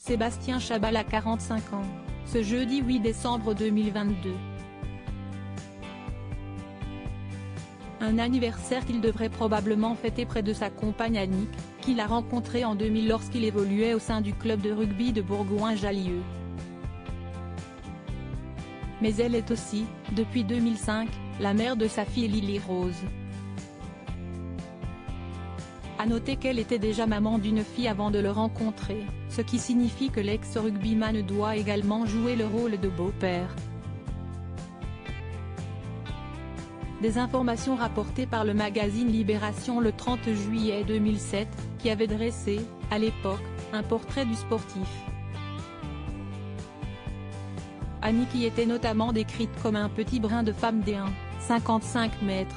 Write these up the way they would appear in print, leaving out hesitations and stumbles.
Sébastien Chabal a 45 ans, ce jeudi 8 décembre 2022. Un anniversaire qu'il devrait probablement fêter près de sa compagne Annick, qu'il a rencontrée en 2000 lorsqu'il évoluait au sein du club de rugby de Bourgoin-Jallieu. Mais elle est aussi, depuis 2005, la mère de sa fille Lily Rose. À noter qu'elle était déjà maman d'une fille avant de le rencontrer, ce qui signifie que l'ex-rugbyman doit également jouer le rôle de beau-père. Des informations rapportées par le magazine Libération le 30 juillet 2007, qui avait dressé, à l'époque, un portrait du sportif. Annick y était notamment décrite comme un petit brin de femme des 1,55 mètres.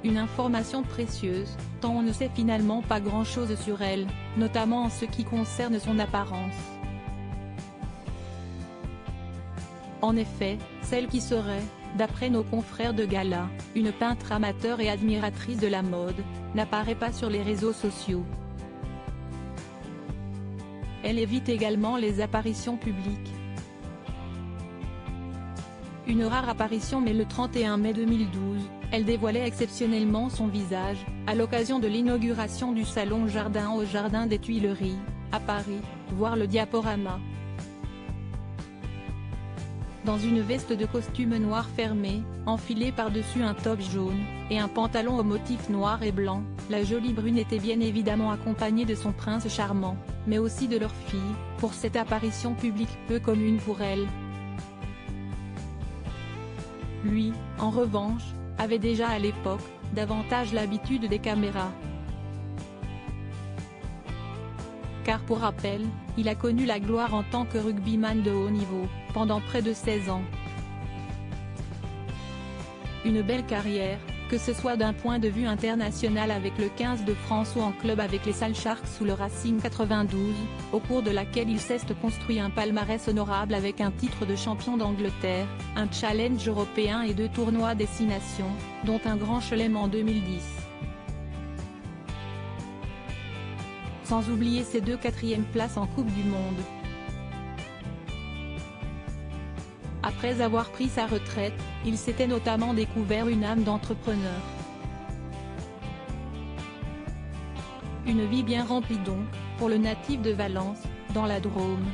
Une information précieuse, tant on ne sait finalement pas grand-chose sur elle, notamment en ce qui concerne son apparence. En effet, celle qui serait, d'après nos confrères de Gala, une peintre amateur et admiratrice de la mode, n'apparaît pas sur les réseaux sociaux. Elle évite également les apparitions publiques. Une rare apparition mais le 31 mai 2012, elle dévoilait exceptionnellement son visage, à l'occasion de l'inauguration du salon Jardin au Jardin des Tuileries, à Paris, voir le diaporama. Dans une veste de costume noir fermé, enfilée par-dessus un top jaune, et un pantalon au motif noir et blanc, la jolie brune était bien évidemment accompagnée de son prince charmant, mais aussi de leur fille, pour cette apparition publique peu commune pour elle. Lui, en revanche, avait déjà à l'époque, davantage l'habitude des caméras. Car pour rappel, il a connu la gloire en tant que rugbyman de haut niveau, pendant près de 16 ans. Une belle carrière, que ce soit d'un point de vue international avec le 15 de France ou en club avec les Sale Sharks ou le Racing 92, au cours de laquelle il s'est construit un palmarès honorable avec un titre de champion d'Angleterre, un challenge européen et 2 tournois destination, dont un grand chelem en 2010. Sans oublier ses 2 quatrièmes places en Coupe du Monde. Après avoir pris sa retraite, il s'était notamment découvert une âme d'entrepreneur. Une vie bien remplie donc, pour le natif de Valence, dans la Drôme.